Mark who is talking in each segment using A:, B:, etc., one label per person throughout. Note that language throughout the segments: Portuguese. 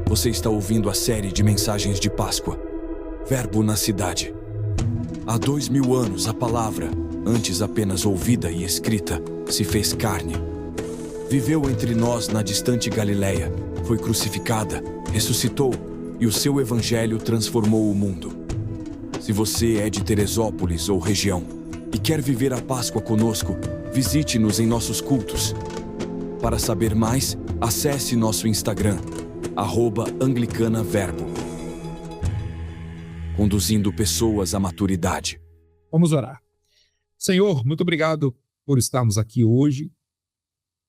A: Você está ouvindo a série de mensagens de Páscoa, Verbo na Cidade. Há 2000 anos, a palavra, antes apenas ouvida e escrita, se fez carne. Viveu entre nós na distante Galileia, foi crucificada, ressuscitou e o seu evangelho transformou o mundo. Se você é de Teresópolis ou região e quer viver a Páscoa conosco, visite-nos em nossos cultos. Para saber mais, acesse nosso Instagram, @anglicanaverbo. Conduzindo pessoas à maturidade.
B: Vamos orar. Senhor, muito obrigado por estarmos aqui hoje,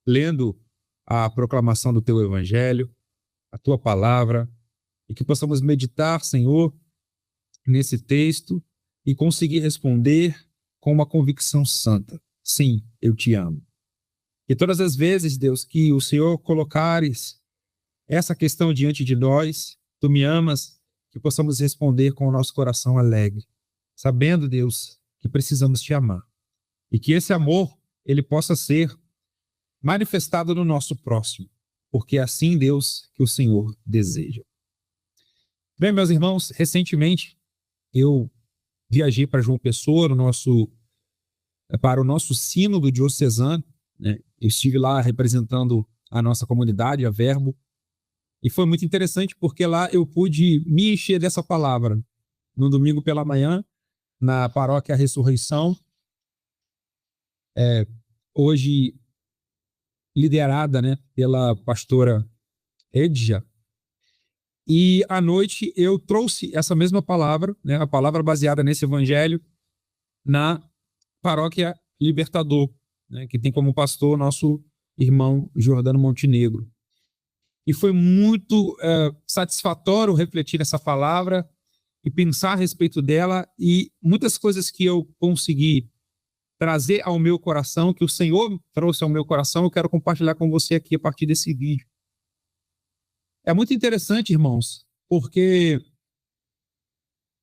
B: lendo a proclamação do Teu Evangelho, a Tua Palavra, e que possamos meditar, Senhor, nesse texto e conseguir responder com uma convicção santa. Sim, eu te amo. E todas as vezes, Deus, que o Senhor colocares essa questão diante de nós, Tu me amas, que possamos responder com o nosso coração alegre, sabendo, Deus, que precisamos te amar. E que esse amor, ele possa ser manifestado no nosso próximo, porque é assim, Deus, que o Senhor deseja. Bem, meus irmãos, recentemente eu viajei para João Pessoa, para o nosso sínodo diocesano, né? Eu estive lá representando a nossa comunidade, a Verbo, e foi muito interessante porque lá eu pude me encher dessa palavra. No domingo pela manhã, na paróquia Ressurreição, hoje liderada, né, pela pastora Edja, e à noite eu trouxe essa mesma palavra, né, a palavra baseada nesse evangelho, na paróquia Libertador, né, que tem como pastor nosso irmão Jordano Montenegro. E foi muito satisfatório refletir nessa palavra e pensar a respeito dela, e muitas coisas que eu consegui trazer ao meu coração, que o Senhor trouxe ao meu coração, eu quero compartilhar com você aqui a partir desse vídeo. É muito interessante, irmãos, porque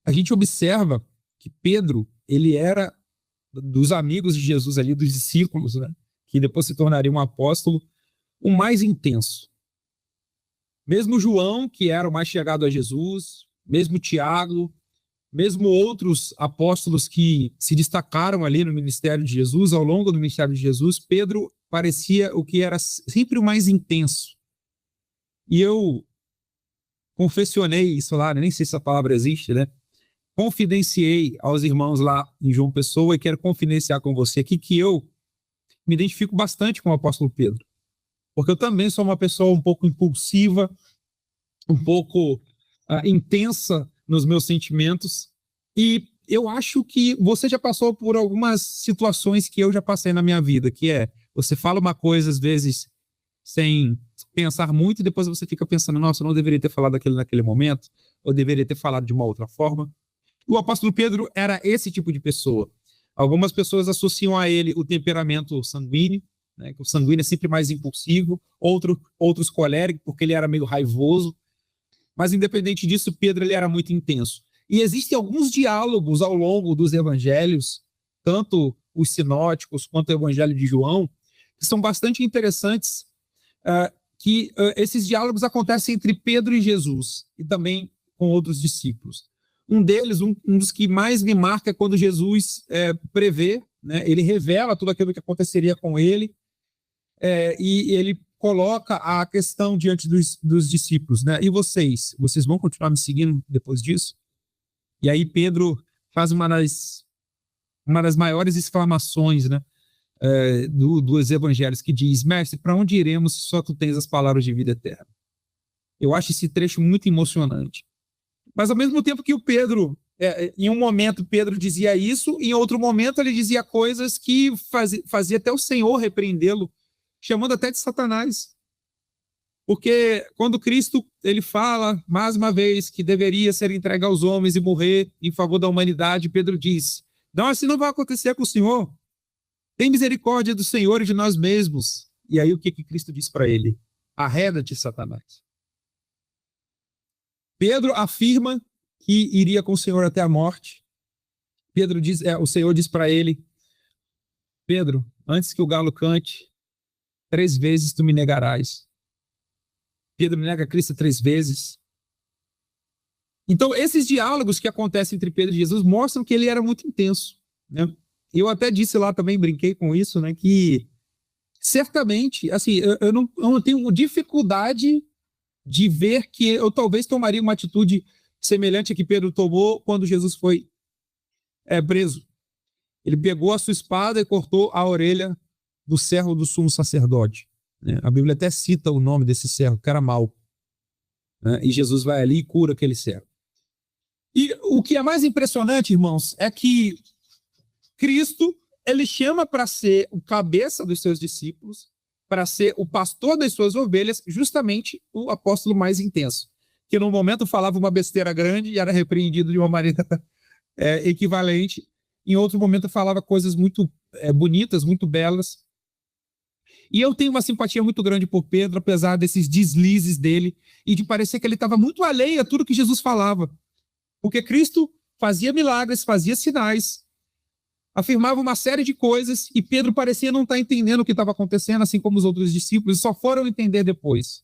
B: a gente observa que Pedro, ele era dos amigos de Jesus ali, dos discípulos, né, que depois se tornaria um apóstolo, o mais intenso. Mesmo João, que era o mais chegado a Jesus, mesmo Tiago, mesmo outros apóstolos que se destacaram ali no ministério de Jesus, ao longo do ministério de Jesus, Pedro parecia o que era sempre o mais intenso. E eu confessionei isso lá, nem sei se essa palavra existe, né? Confidenciei aos irmãos lá em João Pessoa, e quero confidenciar com você aqui que eu me identifico bastante com o apóstolo Pedro. Porque eu também sou uma pessoa um pouco impulsiva, um pouco intensa nos meus sentimentos, e eu acho que você já passou por algumas situações que eu já passei na minha vida, que é, você fala uma coisa às vezes sem pensar muito, e depois você fica pensando, nossa, eu não deveria ter falado aquilo naquele momento, ou deveria ter falado de uma outra forma. O apóstolo Pedro era esse tipo de pessoa. Algumas pessoas associam a ele o temperamento sanguíneo, né, que o sanguíneo é sempre mais impulsivo, outros coléricos, porque ele era meio raivoso, mas independente disso, Pedro ele era muito intenso. E existem alguns diálogos ao longo dos evangelhos, tanto os sinóticos quanto o evangelho de João, que são bastante interessantes, esses diálogos acontecem entre Pedro e Jesus, e também com outros discípulos. Um deles, um dos que mais me marca, é quando Jesus prevê, né, ele revela tudo aquilo que aconteceria com ele, e ele coloca a questão diante dos discípulos, né? E vocês vão continuar me seguindo depois disso? E aí Pedro faz uma das maiores exclamações, né, dos evangelhos, que diz, mestre, para onde iremos se só tu tens as palavras de vida eterna? Eu acho esse trecho muito emocionante. Mas ao mesmo tempo que o Pedro, em um momento Pedro dizia isso, em outro momento ele dizia coisas que fazia até o Senhor repreendê-lo, chamando até de Satanás. Porque quando Cristo ele fala, mais uma vez, que deveria ser entregue aos homens e morrer em favor da humanidade, Pedro diz, não, assim não vai acontecer com o Senhor. Tem misericórdia do Senhor e de nós mesmos. E aí o que Cristo diz para ele? Arreda-te, Satanás. Pedro afirma que iria com o Senhor até a morte. O Senhor diz para ele, Pedro, antes que o galo cante, 3 vezes tu me negarás. Pedro nega Cristo 3 vezes. Então, esses diálogos que acontecem entre Pedro e Jesus mostram que ele era muito intenso, né? Eu até disse lá também, brinquei com isso, né, que certamente, assim, eu não tenho dificuldade de ver que eu talvez tomaria uma atitude semelhante a que Pedro tomou quando Jesus foi preso. Ele pegou a sua espada e cortou a orelha do servo do sumo sacerdote, né? A Bíblia até cita o nome desse servo, que era Malco, né? E Jesus vai ali e cura aquele servo. E o que é mais impressionante, irmãos, é que Cristo, ele chama para ser o cabeça dos seus discípulos, para ser o pastor das suas ovelhas, justamente o apóstolo mais intenso, que no momento falava uma besteira grande e era repreendido de uma maneira equivalente, em outro momento falava coisas muito bonitas, muito belas. E eu tenho uma simpatia muito grande por Pedro, apesar desses deslizes dele e de parecer que ele estava muito alheio a tudo que Jesus falava. Porque Cristo fazia milagres, fazia sinais, afirmava uma série de coisas e Pedro parecia não estar entendendo o que estava acontecendo, assim como os outros discípulos, só foram entender depois.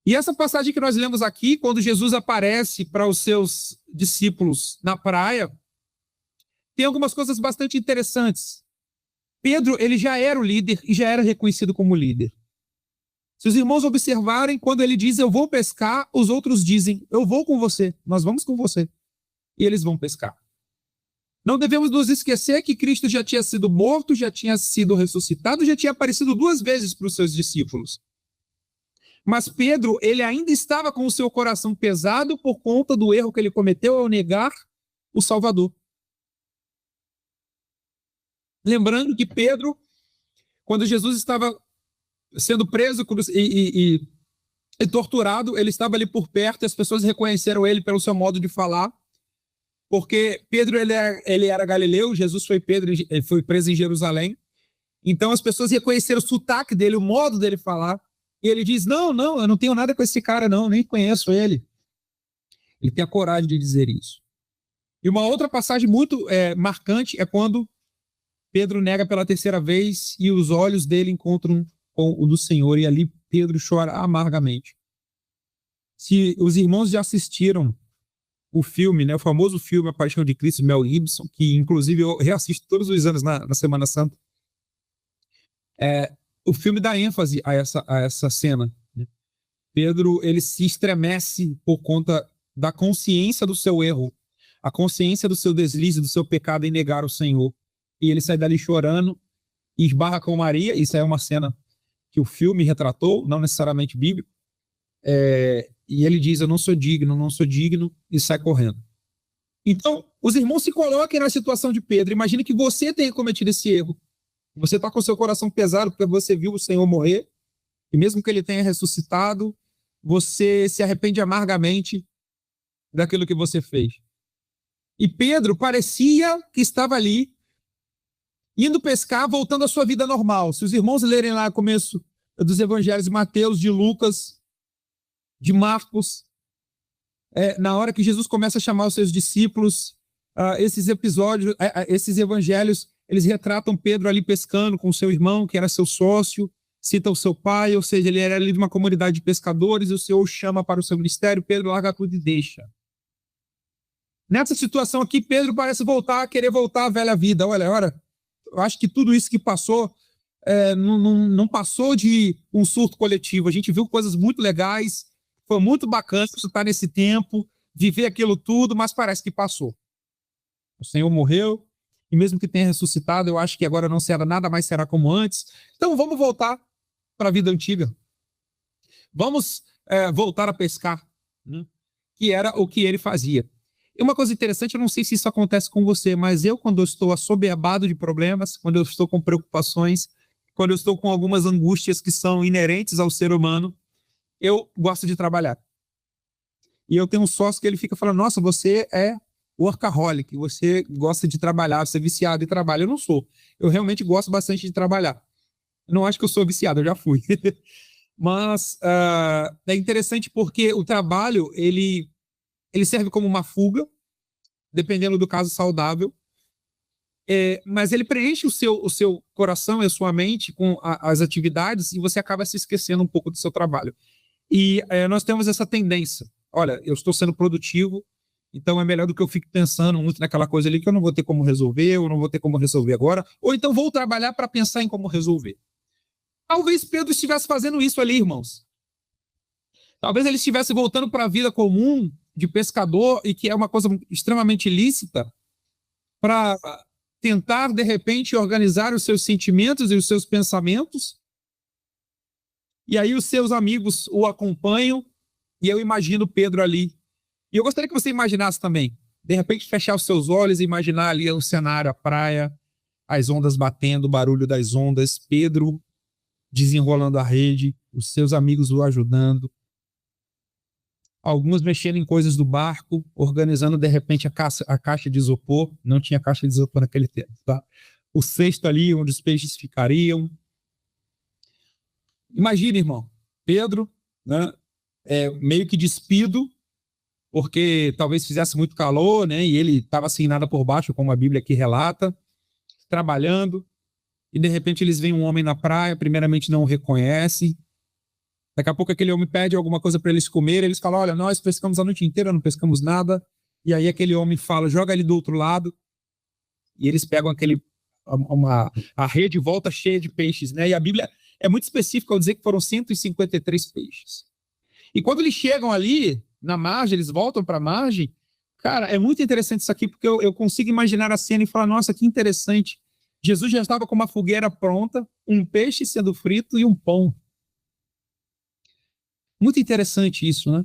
B: E essa passagem que nós lemos aqui, quando Jesus aparece para os seus discípulos na praia, tem algumas coisas bastante interessantes. Pedro, ele já era o líder e já era reconhecido como líder. Se os irmãos observarem, quando ele diz, eu vou pescar, os outros dizem, eu vou com você, nós vamos com você. E eles vão pescar. Não devemos nos esquecer que Cristo já tinha sido morto, já tinha sido ressuscitado, já tinha aparecido 2 vezes para os seus discípulos. Mas Pedro, ele ainda estava com o seu coração pesado por conta do erro que ele cometeu ao negar o Salvador. Lembrando que Pedro, quando Jesus estava sendo preso e torturado, ele estava ali por perto e as pessoas reconheceram ele pelo seu modo de falar, porque Pedro ele era galileu, Jesus foi preso em Jerusalém, então as pessoas reconheceram o sotaque dele, o modo dele falar, e ele diz, não, eu não tenho nada com esse cara não, nem conheço ele. Ele tem a coragem de dizer isso. E uma outra passagem muito marcante é quando Pedro nega pela 3ª vez e os olhos dele encontram com o do Senhor, e ali Pedro chora amargamente. Se os irmãos já assistiram o filme, né, o famoso filme A Paixão de Cristo, Mel Gibson, que inclusive eu reassisto todos os anos na Semana Santa, o filme dá ênfase a essa cena, né? Pedro, ele se estremece por conta da consciência do seu erro, a consciência do seu deslize, do seu pecado em negar o Senhor. E ele sai dali chorando e esbarra com Maria. Isso é uma cena que o filme retratou, não necessariamente bíblico. E ele diz, eu não sou digno, e sai correndo. Então, os irmãos se coloquem na situação de Pedro. Imagine que você tenha cometido esse erro. Você está com o seu coração pesado porque você viu o Senhor morrer, e mesmo que ele tenha ressuscitado, você se arrepende amargamente daquilo que você fez. E Pedro parecia que estava ali, indo pescar, voltando à sua vida normal. Se os irmãos lerem lá o começo dos evangelhos de Mateus, de Lucas, de Marcos, na hora que Jesus começa a chamar os seus discípulos, esses episódios, esses evangelhos, eles retratam Pedro ali pescando com o seu irmão, que era seu sócio, cita o seu pai, ou seja, ele era ali de uma comunidade de pescadores, e o Senhor o chama para o seu ministério, Pedro larga tudo e deixa. Nessa situação aqui, Pedro parece querer voltar à velha vida. Olha, eu acho que tudo isso que passou não passou de um surto coletivo. A gente viu coisas muito legais, foi muito bacana estar nesse tempo, viver aquilo tudo, mas parece que passou. O Senhor morreu, e mesmo que tenha ressuscitado, eu acho que agora não será nada mais será como antes. Então vamos voltar para a vida antiga. Vamos voltar a pescar, né? Que era o que ele fazia. E uma coisa interessante, eu não sei se isso acontece com você, mas eu, quando eu estou assoberbado de problemas, quando eu estou com preocupações, quando eu estou com algumas angústias que são inerentes ao ser humano, eu gosto de trabalhar. E eu tenho um sócio que ele fica falando, nossa, você é workaholic, você gosta de trabalhar, você é viciado em trabalho. Eu não sou. Eu realmente gosto bastante de trabalhar. Eu não acho que eu sou viciado, eu já fui. Mas é interessante porque o trabalho, ele serve como uma fuga, dependendo do caso saudável. mas ele preenche o seu coração e a sua mente com as atividades e você acaba se esquecendo um pouco do seu trabalho. E nós temos essa tendência. Olha, eu estou sendo produtivo, então é melhor do que eu fique pensando muito naquela coisa ali que eu não vou ter como resolver, eu não vou ter como resolver agora, ou então vou trabalhar para pensar em como resolver. Talvez Pedro estivesse fazendo isso ali, irmãos. Talvez ele estivesse voltando para a vida comum de pescador e que é uma coisa extremamente ilícita para tentar, de repente, organizar os seus sentimentos e os seus pensamentos. E aí os seus amigos o acompanham e eu imagino Pedro ali. E eu gostaria que você imaginasse também, de repente, fechar os seus olhos e imaginar ali o cenário, a praia, as ondas batendo, o barulho das ondas, Pedro desenrolando a rede, os seus amigos o ajudando, alguns mexendo em coisas do barco, organizando, de repente, a caixa de isopor. Não tinha caixa de isopor naquele tempo, tá? O cesto ali, onde os peixes ficariam. Imagina, irmão, Pedro, né, meio que despido, porque talvez fizesse muito calor, né, e ele estava sem nada por baixo, como a Bíblia aqui relata, trabalhando, e de repente eles veem um homem na praia, primeiramente não o reconhecem. Daqui a pouco aquele homem pede alguma coisa para eles comerem, eles falam, olha, nós pescamos a noite inteira, não pescamos nada. E aí aquele homem fala, joga ele do outro lado. E eles pegam a rede volta cheia de peixes, né? E a Bíblia é muito específica ao dizer que foram 153 peixes. E quando eles chegam ali, na margem, eles voltam para a margem, cara, é muito interessante isso aqui, porque eu consigo imaginar a cena e falar, nossa, que interessante. Jesus já estava com uma fogueira pronta, um peixe sendo frito e um pão. Muito interessante isso, né?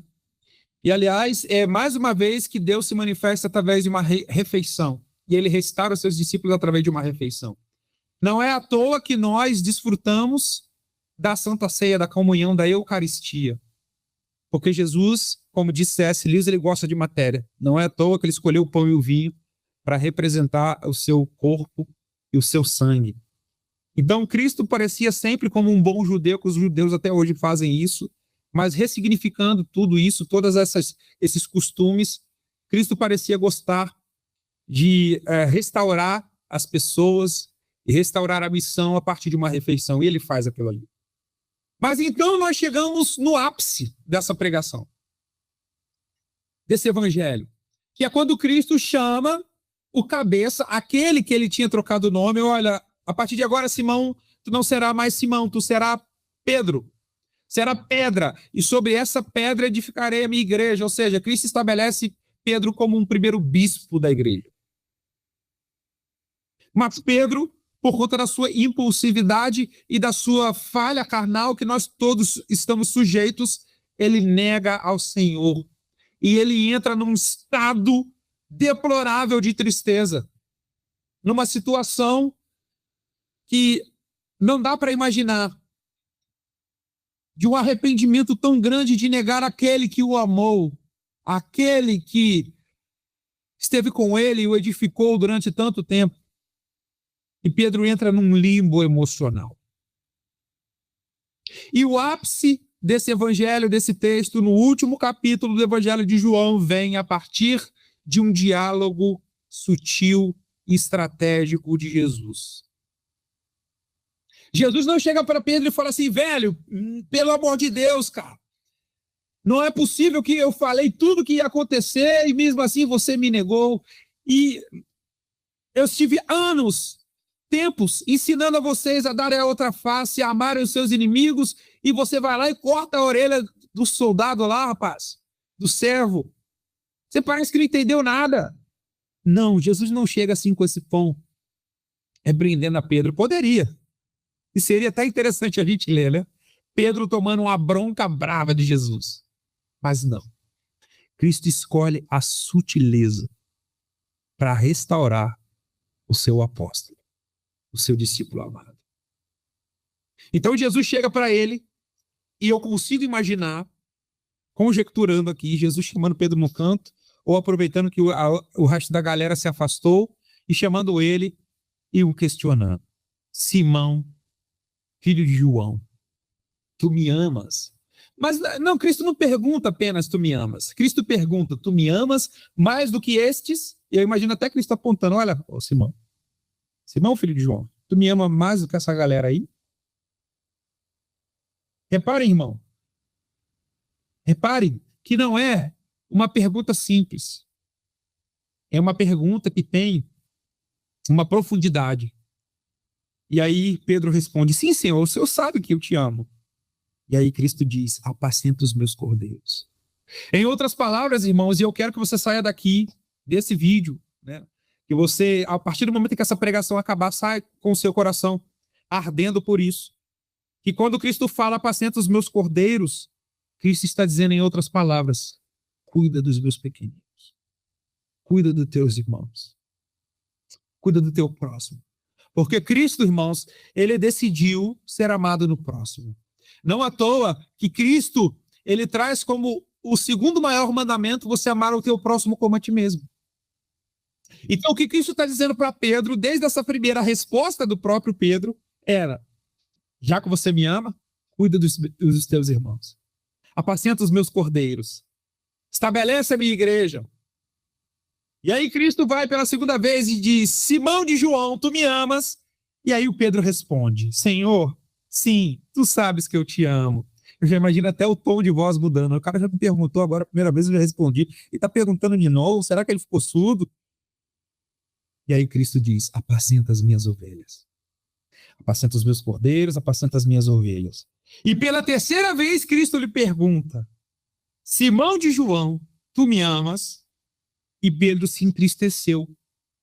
B: E, aliás, é mais uma vez que Deus se manifesta através de uma refeição. E ele restaura os seus discípulos através de uma refeição. Não é à toa que nós desfrutamos da Santa Ceia, da comunhão, da Eucaristia. Porque Jesus, como disse C.S. Lewis, ele gosta de matéria. Não é à toa que ele escolheu o pão e o vinho para representar o seu corpo e o seu sangue. Então, Cristo parecia sempre como um bom judeu, que os judeus até hoje fazem isso, mas ressignificando tudo isso, todos esses costumes, Cristo parecia gostar de restaurar as pessoas e restaurar a missão a partir de uma refeição, e ele faz aquilo ali. Mas então nós chegamos no ápice dessa pregação, desse evangelho, que é quando Cristo chama o cabeça, aquele que ele tinha trocado o nome, olha, a partir de agora, Simão, tu não será mais Simão, tu será Pedro. Será pedra, e sobre essa pedra edificarei a minha igreja. Ou seja, Cristo estabelece Pedro como um primeiro bispo da igreja. Mas Pedro, por conta da sua impulsividade e da sua falha carnal, que nós todos estamos sujeitos, ele nega ao Senhor. E ele entra num estado deplorável de tristeza. Numa situação que não dá para imaginar. De um arrependimento tão grande de negar aquele que o amou, aquele que esteve com ele e o edificou durante tanto tempo. E Pedro entra num limbo emocional. E o ápice desse evangelho, desse texto, no último capítulo do evangelho de João, vem a partir de um diálogo sutil e estratégico de Jesus. Jesus não chega para Pedro e fala assim, velho, pelo amor de Deus, cara, não é possível que eu falei tudo que ia acontecer e mesmo assim você me negou. E eu estive tempos, ensinando a vocês a darem a outra face, a amarem os seus inimigos, e você vai lá e corta a orelha do soldado lá, rapaz, do servo. Você parece que não entendeu nada. Não, Jesus não chega assim com esse pão, repreendendo a Pedro. Poderia. E seria até interessante a gente ler, né? Pedro tomando uma bronca brava de Jesus. Mas não. Cristo escolhe a sutileza para restaurar o seu apóstolo, o seu discípulo amado. Então Jesus chega para ele e eu consigo imaginar, conjecturando aqui, Jesus chamando Pedro no canto, ou aproveitando que o resto da galera se afastou e chamando ele e o questionando. Simão, filho de João, tu me amas? Mas não, Cristo não pergunta apenas tu me amas. Cristo pergunta, tu me amas mais do que estes? E eu imagino até Cristo apontando, olha, Simão, Simão, filho de João, tu me ama mais do que essa galera aí? Reparem, irmão. Reparem que não é uma pergunta simples. É uma pergunta que tem uma profundidade. E aí Pedro responde, sim, Senhor, o Senhor sabe que eu te amo. E aí Cristo diz, apacenta os meus cordeiros. Em outras palavras, irmãos, e eu quero que você saia daqui, desse vídeo, né? Que você, a partir do momento em que essa pregação acabar, saia com o seu coração ardendo por isso. Que quando Cristo fala, apacenta os meus cordeiros, Cristo está dizendo em outras palavras, cuida dos meus pequeninos. Cuida dos teus irmãos. Cuida do teu próximo. Porque Cristo, irmãos, ele decidiu ser amado no próximo. Não à toa que Cristo, ele traz como o segundo maior mandamento você amar o teu próximo como a ti mesmo. Então, o que Cristo está dizendo para Pedro, desde essa primeira resposta do próprio Pedro, era, já que você me ama, cuida dos teus irmãos. Apacenta os meus cordeiros. Estabelece a minha igreja. E aí Cristo vai pela segunda vez e diz, Simão de João, tu me amas? E aí o Pedro responde, Senhor, sim, tu sabes que eu te amo. Eu já imagino até o tom de voz mudando. O cara já me perguntou agora, a primeira vez eu já respondi. E está perguntando de novo, será que ele ficou surdo? E aí Cristo diz, apacenta as minhas ovelhas. Apacenta os meus cordeiros, apacenta as minhas ovelhas. E pela terceira vez Cristo lhe pergunta, Simão de João, tu me amas? E Pedro se entristeceu,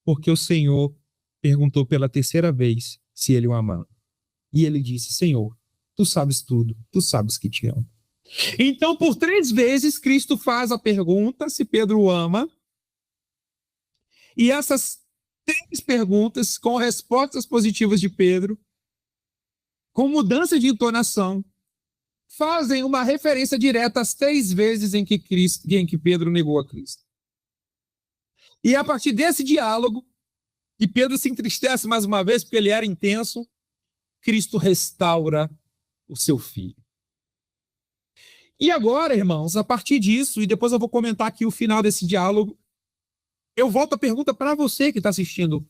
B: porque o Senhor perguntou pela terceira vez se ele o amava. E ele disse, Senhor, tu sabes tudo, tu sabes que te amo. Então, por 3 vezes, Cristo faz a pergunta se Pedro o ama. E essas 3 perguntas, com respostas positivas de Pedro, com mudança de entonação, fazem uma referência direta às 3 vezes em que Pedro negou a Cristo. E a partir desse diálogo, e Pedro se entristece mais uma vez, porque ele era intenso, Cristo restaura o seu filho. E agora, irmãos, a partir disso, e depois eu vou comentar aqui o final desse diálogo, eu volto a pergunta para você que está assistindo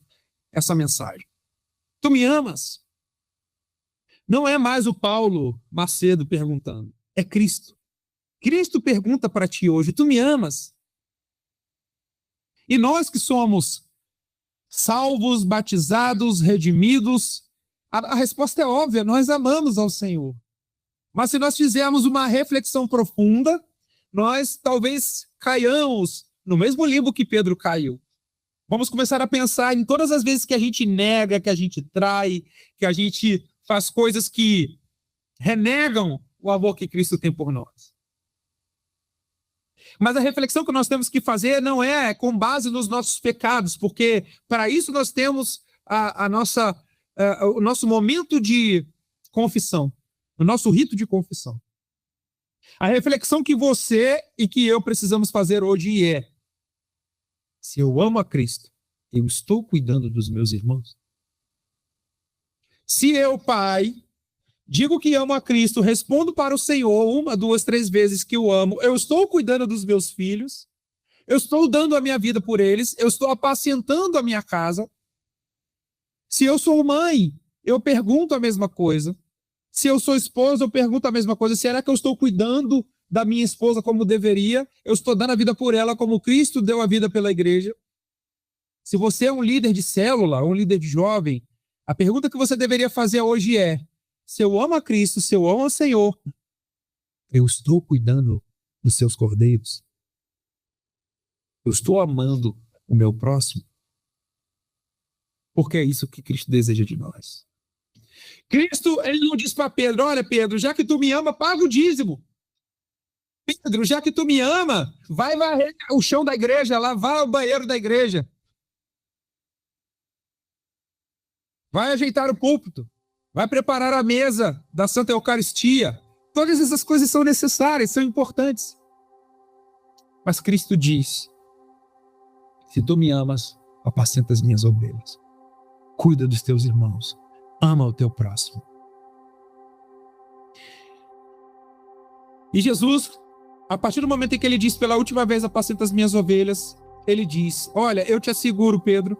B: essa mensagem. Tu me amas? Não é mais o Paulo Macedo perguntando, é Cristo. Cristo pergunta para ti hoje, tu me amas? E nós que somos salvos, batizados, redimidos, a resposta é óbvia, nós amamos ao Senhor. Mas se nós fizermos uma reflexão profunda, nós talvez caiamos no mesmo limbo que Pedro caiu. Vamos começar a pensar em todas as vezes que a gente nega, que a gente trai, que a gente faz coisas que renegam o amor que Cristo tem por nós. Mas a reflexão que nós temos que fazer não é com base nos nossos pecados, porque para isso nós temos o nosso momento de confissão, o nosso rito de confissão. A reflexão que você e que eu precisamos fazer hoje é: se eu amo a Cristo, eu estou cuidando dos meus irmãos? Se eu, pai, digo que amo a Cristo, respondo para o Senhor 1, 2, 3 vezes que o amo, eu estou cuidando dos meus filhos, eu estou dando a minha vida por eles, eu estou apacentando a minha casa. Se eu sou mãe, eu pergunto a mesma coisa. Se eu sou esposa, eu pergunto a mesma coisa. Será que eu estou cuidando da minha esposa como deveria? Eu estou dando a vida por ela como Cristo deu a vida pela igreja? Se você é um líder de célula, um líder de jovem, a pergunta que você deveria fazer hoje é: se eu amo a Cristo, se eu amo o Senhor, eu estou cuidando dos seus cordeiros? Eu estou amando o meu próximo? Porque é isso que Cristo deseja de nós. Cristo, ele não diz para Pedro: olha, Pedro, já que tu me ama, paga o dízimo. Pedro, já que tu me ama, vai varrer o chão da igreja, lavar o banheiro da igreja. Vai ajeitar o púlpito. Vai preparar a mesa da Santa Eucaristia. Todas essas coisas são necessárias, são importantes. Mas Cristo diz: se tu me amas, apacenta as minhas ovelhas. Cuida dos teus irmãos. Ama o teu próximo. E Jesus, a partir do momento em que ele diz pela última vez, apacenta as minhas ovelhas, ele diz: olha, eu te asseguro, Pedro,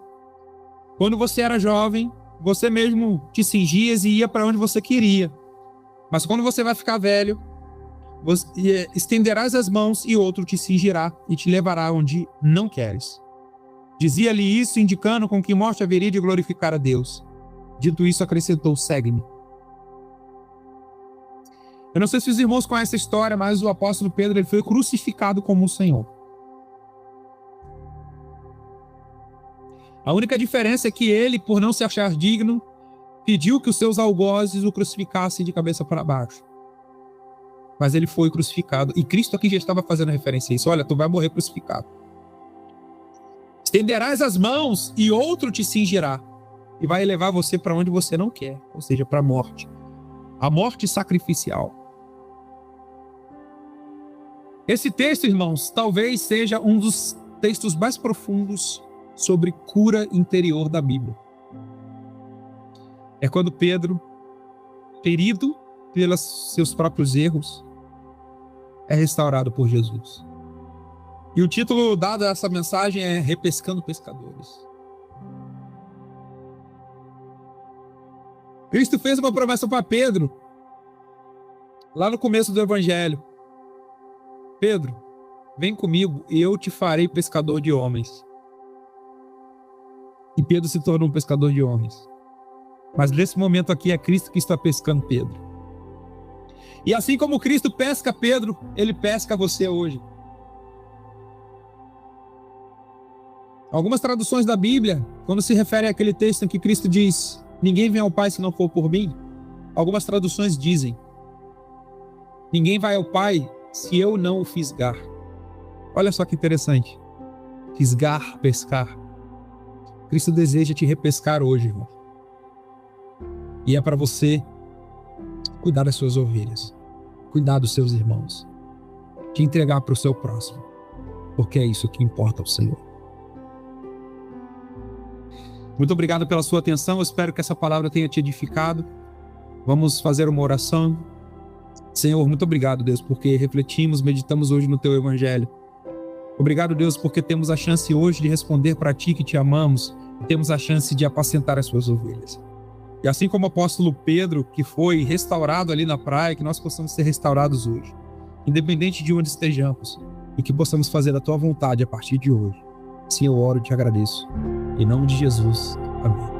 B: Quando você era jovem, você mesmo te cingias e ia para onde você queria. Mas quando você vai ficar velho, você estenderás as mãos e outro te cingirá e te levará onde não queres. Dizia-lhe isso, indicando com que morte haveria de glorificar a Deus. Dito isso, acrescentou: segue-me. Eu não sei se os irmãos conhecem a história, mas o apóstolo Pedro ele foi crucificado como o Senhor. A única diferença é que ele, por não se achar digno, pediu que os seus algozes o crucificassem de cabeça para baixo. Mas ele foi crucificado. E Cristo aqui já estava fazendo referência a isso. Olha, tu vai morrer crucificado. Estenderás as mãos e outro te cingirá. E vai levar você para onde você não quer. Ou seja, para a morte. A morte sacrificial. Esse texto, irmãos, talvez seja um dos textos mais profundos sobre cura interior da Bíblia. É quando Pedro, ferido pelos seus próprios erros, é restaurado por Jesus. E o título dado a essa mensagem é Repescando Pescadores. Cristo fez uma promessa para Pedro, lá no começo do Evangelho. Pedro, vem comigo e eu te farei pescador de homens. E Pedro se tornou um pescador de homens. Mas nesse momento aqui é Cristo que está pescando Pedro. E assim como Cristo pesca Pedro, ele pesca você hoje. Algumas traduções da Bíblia, quando se refere àquele texto em que Cristo diz: ninguém vem ao Pai se não for por mim, algumas traduções dizem: ninguém vai ao Pai se eu não o fisgar. Olha só que interessante. Fisgar, pescar. Cristo deseja te repescar hoje, irmão. E é para você cuidar das suas ovelhas, cuidar dos seus irmãos, te entregar para o seu próximo, porque é isso que importa ao Senhor. Muito obrigado pela sua atenção. Eu espero que essa palavra tenha te edificado. Vamos fazer uma oração. Senhor, muito obrigado, Deus, porque refletimos, meditamos hoje no Teu Evangelho. Obrigado, Deus, porque temos a chance hoje de responder para Ti que Te amamos e temos a chance de apacentar as Suas ovelhas. E assim como o apóstolo Pedro, que foi restaurado ali na praia, que nós possamos ser restaurados hoje, independente de onde estejamos, e que possamos fazer a Tua vontade a partir de hoje. Assim eu oro e Te agradeço. Em nome de Jesus. Amém.